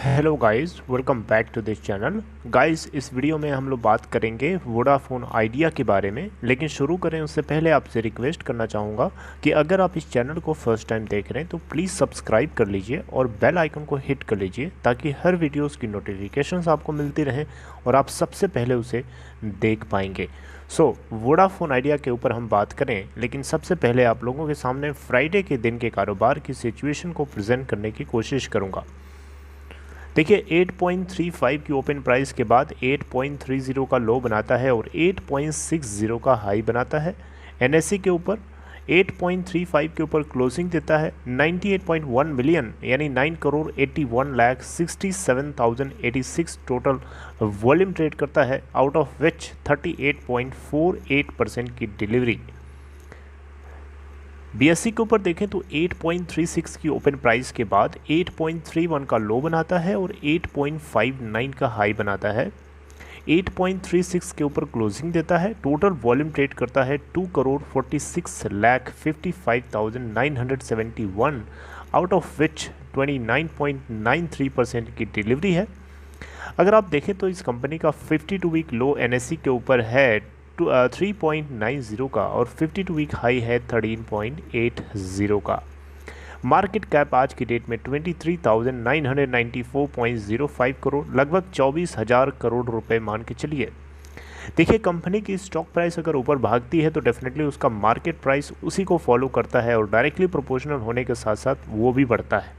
Hello guys, welcome back to this channel. Guys, इस video में हम लोग बात करेंगे वोडाफोन आइडिया के बारे में। लेकिन शुरू करें उससे पहले आपसे रिक्वेस्ट करना चाहूँगा कि अगर आप इस चैनल को फर्स्ट टाइम देख रहे हैं तो प्लीज़ सब्सक्राइब कर लीजिए और बेल आइकन को हिट कर लीजिए ताकि हर वीडियोज़ की नोटिफिकेशंस आपको मिलती रहें और आप सबसे पहले उसे देख पाएंगे। वोडाफोन आइडिया के ऊपर हम बात करें, लेकिन सबसे पहले आप लोगों के सामने फ्राइडे के दिन के कारोबार की सिचुएशन को प्रेजेंट करने की कोशिश करूँगा। देखिए, 8.35 की ओपन प्राइस के बाद 8.30 का लो बनाता है और 8.60 का हाई बनाता है। एनएससी के ऊपर 8.35 के ऊपर क्लोजिंग देता है। 98.1 मिलियन यानी 9,81,67,086 टोटल वॉल्यूम ट्रेड करता है, आउट ऑफ विच 38.48% की डिलीवरी। बीएससी के ऊपर देखें तो 8.36 की ओपन प्राइस के बाद 8.31 का लो बनाता है और 8.59 का हाई बनाता है। 8.36 के ऊपर क्लोजिंग देता है। टोटल वॉल्यूम ट्रेड करता है 2,46,55,971, आउट ऑफ विच 29.93% की डिलीवरी है। अगर आप देखें तो इस कंपनी का 52 वीक लो एनएससी के ऊपर है 3.90 का और 52 वीक हाई है 13.80 का। मार्केट कैप आज की डेट में 23,994.05 करोड़, लगभग 24,000 करोड़ रुपए मान के चलिए। देखिए, कंपनी की स्टॉक प्राइस अगर ऊपर भागती है तो डेफिनेटली उसका मार्केट प्राइस उसी को फॉलो करता है और डायरेक्टली प्रोपोर्शनल होने के साथ साथ वो भी बढ़ता है।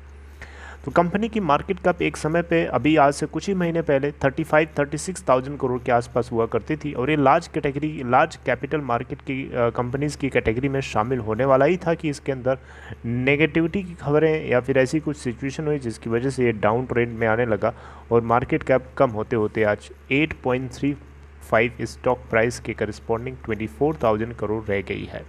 तो कंपनी की मार्केट कैप एक समय पे, अभी आज से कुछ ही महीने पहले 36,000 करोड़ के आसपास हुआ करती थी और ये लार्ज कैपिटल मार्केट की कंपनीज़ की कैटेगरी में शामिल होने वाला ही था कि इसके अंदर नेगेटिविटी की खबरें या फिर ऐसी कुछ सिचुएशन हुई जिसकी वजह से ये डाउन ट्रेंड में आने लगा और मार्केट कैप कम होते होते आज 8.35 स्टॉक प्राइस के करस्पॉन्डिंग 24,000 करोड़ रह गई है।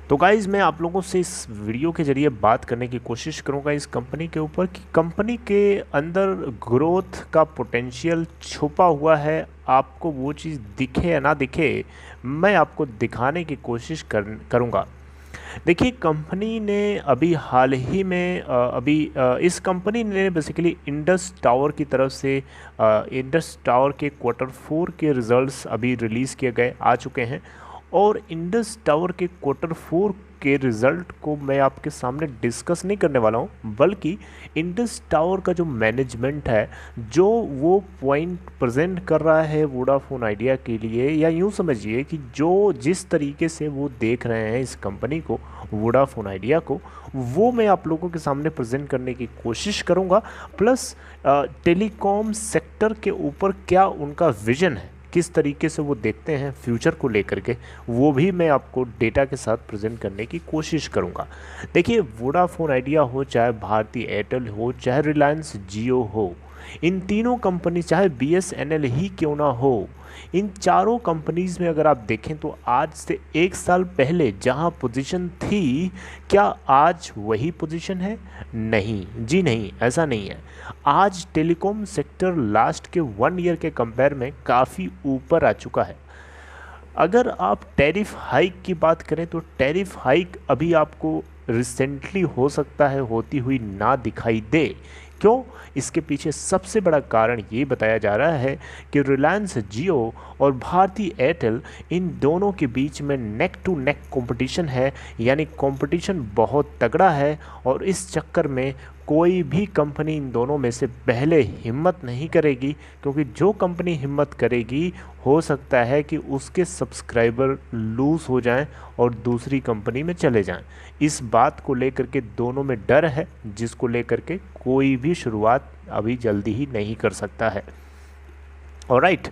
तो गाइज़, मैं आप लोगों से इस वीडियो के ज़रिए बात करने की कोशिश करूंगा इस कंपनी के ऊपर कि कंपनी के अंदर ग्रोथ का पोटेंशियल छुपा हुआ है। आपको वो चीज़ दिखे या ना दिखे, मैं आपको दिखाने की कोशिश करूंगा। देखिए, कंपनी ने अभी हाल ही में इस कंपनी ने बेसिकली इंडस टावर की तरफ से इंडस टावर के Q4 के रिज़ल्ट्स अभी रिलीज़ किए गए आ चुके हैं और इंडस टावर के Q4 के रिज़ल्ट को मैं आपके सामने डिस्कस नहीं करने वाला हूं, बल्कि इंडस टावर का जो मैनेजमेंट है, जो वो पॉइंट प्रेजेंट कर रहा है वोडाफोन आइडिया के लिए, या यूं समझिए कि जो जिस तरीके से वो देख रहे हैं इस कंपनी को, वोडाफोन आइडिया को, वो मैं आप लोगों के सामने प्रेजेंट करने की कोशिश करूँगा। प्लस टेलीकॉम सेक्टर के ऊपर क्या उनका विजन है, किस तरीके से वो देखते हैं फ्यूचर को लेकर के, वो भी मैं आपको डेटा के साथ प्रेजेंट करने की कोशिश करूंगा। देखिए, वोडाफोन आइडिया हो, चाहे भारती एयरटेल हो, चाहे रिलायंस जियो हो, इन तीनों कंपनी, चाहे बीएसएनएल ही क्यों ना हो, इन चारों कंपनीज में अगर आप देखें तो आज से एक साल पहले जहां पोजीशन थी, क्या आज वही पोजीशन है? नहीं जी, नहीं, ऐसा नहीं है। आज टेलीकॉम सेक्टर लास्ट के 1 ईयर के कंपेयर में काफ़ी ऊपर आ चुका है। अगर आप टैरिफ हाइक की बात करें तो टैरिफ हाइक अभी आपको रिसेंटली हो सकता है होती हुई ना दिखाई दे। क्यों? इसके पीछे सबसे बड़ा कारण ये बताया जा रहा है कि रिलायंस जियो और भारती एयरटेल, इन दोनों के बीच में नेक टू नेक कंपटीशन है, यानी कंपटीशन बहुत तगड़ा है और इस चक्कर में कोई भी कंपनी इन दोनों में से पहले हिम्मत नहीं करेगी, क्योंकि जो कंपनी हिम्मत करेगी हो सकता है कि उसके सब्सक्राइबर लूज़ हो जाएं और दूसरी कंपनी में चले जाएं। इस बात को लेकर के दोनों में डर है, जिसको लेकर के कोई भी शुरुआत अभी जल्दी ही नहीं कर सकता है। ऑलराइट,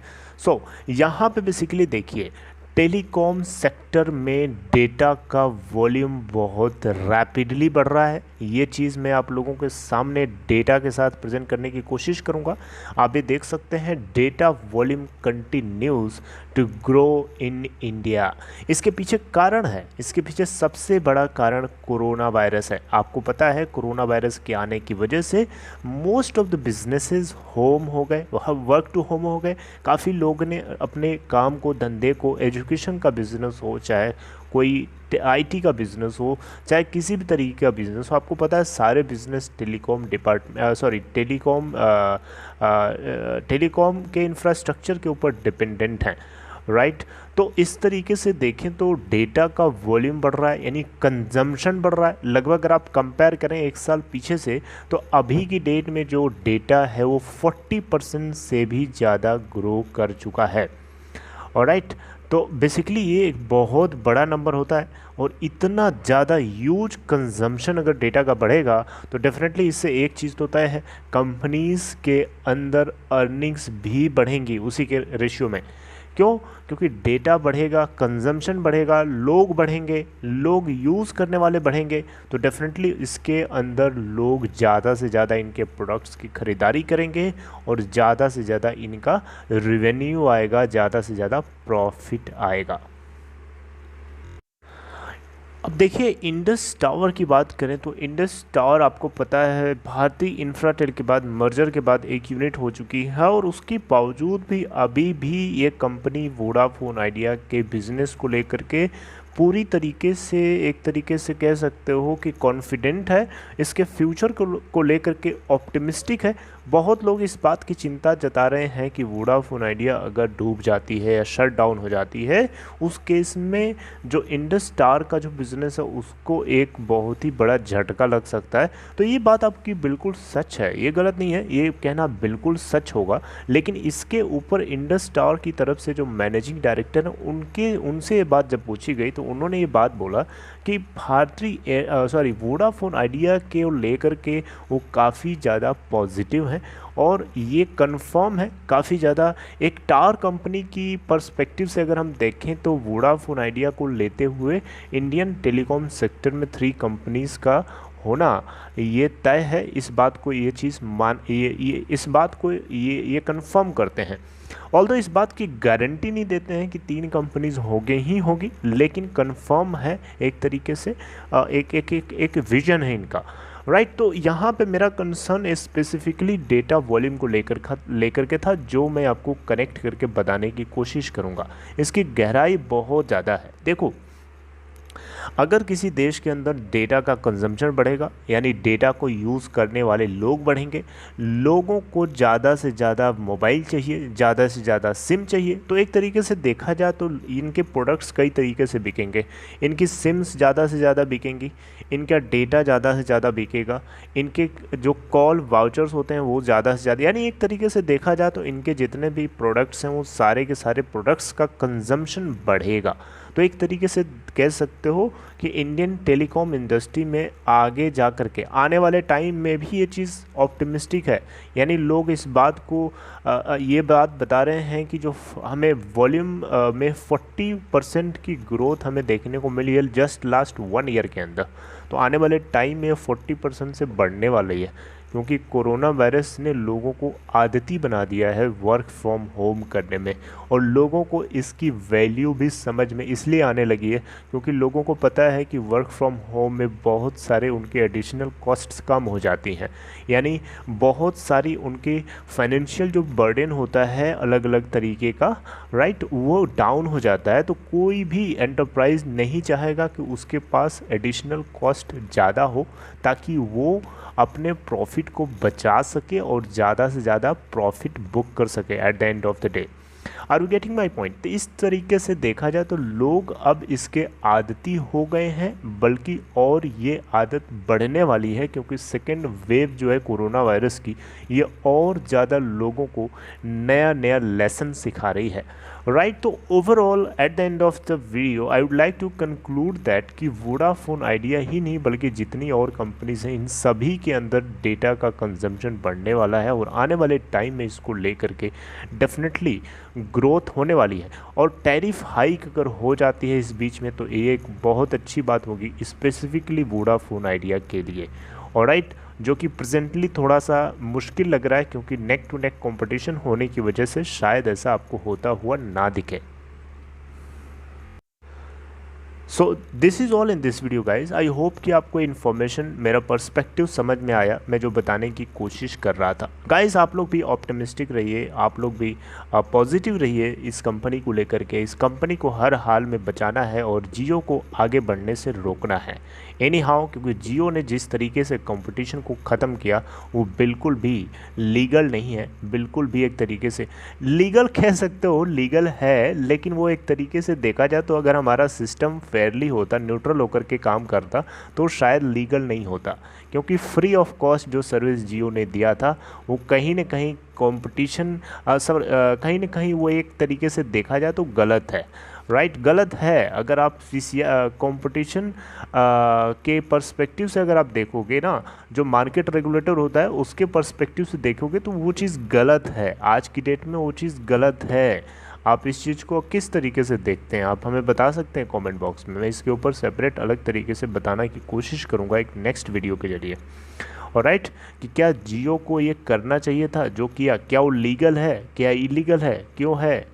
यहाँ पे बेसिकली देखिए, टेलीकॉम सेक्टर में डेटा का वॉल्यूम बहुत रैपिडली बढ़ रहा है। ये चीज़ मैं आप लोगों के सामने डेटा के साथ प्रेजेंट करने की कोशिश करूँगा। आप ये देख सकते हैं, data volume continues to grow in India. इसके पीछे कारण है, इसके पीछे सबसे बड़ा कारण कोरोना वायरस है। आपको पता है, कोरोना वायरस के आने की वजह से most of the businesses home हो गए, वर्क टू होम हो गए। काफ़ी लोगों ने अपने काम को, धंधे को, एजुकेशन का बिजनेस हो, चाहे कोई आईटी का बिजनेस हो, चाहे किसी भी तरीके का बिजनेस हो, आपको पता है सारे बिजनेस टेलीकॉम के इंफ्रास्ट्रक्चर के ऊपर डिपेंडेंट हैं, राइट। तो इस तरीके से देखें तो डेटा का वॉल्यूम बढ़ रहा है, यानी कंजम्पशन बढ़ रहा है। लगभग अगर आप कंपेयर करें एक साल पीछे से, तो अभी की डेट में जो डेटा है वो 40% से भी ज़्यादा ग्रो कर चुका है, ऑलराइट। तो बेसिकली ये एक बहुत बड़ा नंबर होता है, और इतना ज़्यादा ह्यूज कंजम्पशन अगर डेटा का बढ़ेगा तो डेफिनेटली इससे एक चीज़ तो तय है, कंपनीज़ के अंदर अर्निंग्स भी बढ़ेंगी उसी के रेशियो में। क्यों? क्योंकि डेटा बढ़ेगा, कंजम्पशन बढ़ेगा, लोग बढ़ेंगे, लोग यूज़ करने वाले बढ़ेंगे, तो डेफिनेटली इसके अंदर लोग ज़्यादा से ज़्यादा इनके प्रोडक्ट्स की ख़रीदारी करेंगे और ज़्यादा से ज़्यादा इनका रेवेन्यू आएगा, ज़्यादा से ज़्यादा प्रॉफिट आएगा। अब देखिए इंडस टावर की बात करें तो इंडस टावर आपको पता है भारतीय इंफ्राटेल के बाद मर्जर के बाद एक यूनिट हो चुकी है, और उसके बावजूद भी अभी भी ये कंपनी वोडाफोन आइडिया के बिज़नेस को लेकर के पूरी तरीके से, एक तरीके से कह सकते हो कि कॉन्फिडेंट है, इसके फ्यूचर को लेकर के ऑप्टिमिस्टिक है। बहुत लोग इस बात की चिंता जता रहे हैं कि वोडाफोन आइडिया अगर डूब जाती है या शट डाउन हो जाती है, उस केस में जो इंडस टावर का जो बिज़नेस है उसको एक बहुत ही बड़ा झटका लग सकता है। तो ये बात आपकी बिल्कुल सच है, ये गलत नहीं है, ये कहना बिल्कुल सच होगा। लेकिन इसके ऊपर इंडस टावर की तरफ से जो मैनेजिंग डायरेक्टर हैं उनसे ये बात जब पूछी गई तो उन्होंने ये बात बोला कि वोडाफोन आइडिया के लेकर के वो काफ़ी ज़्यादा पॉजिटिव हैं, और ये कंफर्म है काफ़ी ज़्यादा। एक टावर कंपनी की पर्सपेक्टिव से अगर हम देखें तो वोडाफोन आइडिया को लेते हुए इंडियन टेलीकॉम सेक्टर में 3 कंपनीज़ का होना ये तय है। इस बात को ये चीज़ इस बात को ये कंफर्म करते हैं। ऑल्दो इस बात की गारंटी नहीं देते हैं कि 3 कंपनीज होगी, लेकिन कंफर्म है एक तरीके से, एक विजन है इनका, राइट। तो यहाँ पे मेरा कंसर्न स्पेसिफिकली डेटा वॉल्यूम को लेकर के था, जो मैं आपको कनेक्ट करके बताने की कोशिश करूँगा। इसकी गहराई बहुत ज़्यादा है। देखो, अगर किसी देश के अंदर डेटा का कंजम्पशन बढ़ेगा, यानी डेटा को यूज़ करने वाले लोग बढ़ेंगे, लोगों को ज़्यादा से ज़्यादा मोबाइल चाहिए, ज़्यादा से ज़्यादा सिम चाहिए, तो एक तरीके से देखा जाए तो इनके प्रोडक्ट्स कई तरीके से बिकेंगे। इनकी सिम्स ज़्यादा से ज़्यादा बिकेंगी, इनका डेटा ज़्यादा से ज़्यादा बिकेगा, इनके जो कॉल वाउचर्स होते हैं वो ज़्यादा से ज़्यादा, यानी एक तरीके से देखा जाए तो इनके जितने भी प्रोडक्ट्स हैं वो सारे के सारे प्रोडक्ट्स का कंजम्पशन बढ़ेगा। तो एक तरीके से कह सकते हो कि इंडियन टेलीकॉम इंडस्ट्री में आगे जा कर के आने वाले टाइम में भी ये चीज़ ऑप्टिमिस्टिक है, यानी लोग इस बात को ये बात बता रहे हैं कि जो हमें वॉल्यूम में 40% की ग्रोथ हमें देखने को मिली है जस्ट लास्ट 1 ईयर के अंदर, तो आने वाले टाइम में 40% से बढ़ने वाली है, क्योंकि कोरोना वायरस ने लोगों को आदती बना दिया है वर्क फ्रॉम होम करने में, और लोगों को इसकी वैल्यू भी समझ में इसलिए आने लगी है क्योंकि लोगों को पता है कि वर्क फ्रॉम होम में बहुत सारे उनके एडिशनल कॉस्ट्स कम हो जाती हैं, यानी बहुत सारी उनके फाइनेंशियल जो बर्डन होता है अलग अलग तरीके का, राइट, वो डाउन हो जाता है। तो कोई भी एंटरप्राइज नहीं चाहेगा कि उसके पास एडिशनल कॉस्ट ज़्यादा हो, ताकि वो अपने प्रॉफिट को बचा सके और ज़्यादा से ज़्यादा प्रॉफिट बुक कर सके at the end of the day. Are you getting my point? तो इस तरीके से देखा जाए तो लोग अब इसके आदती हो गए हैं, बल्कि और ये आदत बढ़ने वाली है, क्योंकि सेकेंड वेव जो है कोरोना वायरस की, ये और ज़्यादा लोगों को नया नया लेसन सिखा रही है, राइट। तो overall at the end of the video I would like to conclude that कि वोडाफोन आइडिया ही नहीं बल्कि जितनी और कंपनीज हैं इन सभी के अंदर डेटा का कंजम्पशन बढ़ने वाला है, और आने वाले टाइम में इसको लेकर के डेफिनेटली ग्रोथ होने वाली है। और टैरिफ हाइक अगर हो जाती है इस बीच में तो ये एक बहुत अच्छी बात होगी स्पेसिफिकली वोडाफोन आइडिया के लिए, ऑलराइट, जो कि प्रेजेंटली थोड़ा सा मुश्किल लग रहा है क्योंकि नेक टू नेक कंपटीशन होने की वजह से शायद ऐसा आपको होता हुआ ना दिखे। So this is all in this video guys. I hope कि आपको इन्फॉर्मेशन, मेरा पर्सपेक्टिव समझ में आया, मैं जो बताने की कोशिश कर रहा था। गाइज आप लोग भी ऑप्टिमिस्टिक रहिए, आप लोग भी पॉजिटिव रहिए इस कंपनी को लेकर के। इस कंपनी को हर हाल में बचाना है और जियो को आगे बढ़ने से रोकना है एनी हाउ, क्योंकि जियो ने जिस तरीके से कंपटीशन को ख़त्म किया वो बिल्कुल भी लीगल नहीं है, बिल्कुल भी एक तरीके से लीगल कह सकते हो, लीगल है लेकिन वो एक तरीके से देखा जाए तो अगर हमारा सिस्टम फेयरली होता, न्यूट्रल होकर के काम करता तो शायद लीगल नहीं होता, क्योंकि फ्री ऑफ कॉस्ट जो सर्विस जियो ने दिया था वो कहीं ना कहीं कंपटीशन कहीं ना कहीं वो एक तरीके से देखा जाए तो गलत है, राइट गलत है। अगर आप कंपटीशन के पर्सपेक्टिव से अगर आप देखोगे ना, जो मार्केट रेगुलेटर होता है उसके पर्सपेक्टिव से देखोगे तो वो चीज़ गलत है, आज की डेट में वो चीज़ गलत है। आप इस चीज़ को किस तरीके से देखते हैं आप हमें बता सकते हैं कमेंट बॉक्स में, मैं इसके ऊपर सेपरेट अलग तरीके से बताने की कोशिश करूँगा एक नेक्स्ट वीडियो के जरिए। और राइट कि क्या जियो को ये करना चाहिए था जो किया, क्या वो लीगल है, क्या इलीगल है, क्यों है,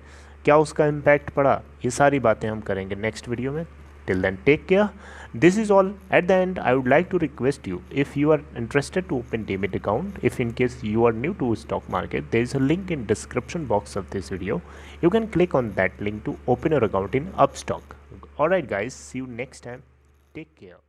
क्या उसका इम्पैक्ट पड़ा, ये सारी बातें हम करेंगे नेक्स्ट वीडियो में। Till then take care, this is all. At the end I would like to request you, if you are interested to open Demat account, if in case you are new to stock market, there is a link in description box of this video. You can click on that link to open your account in Upstock. Alright guys, see you next time. Take care.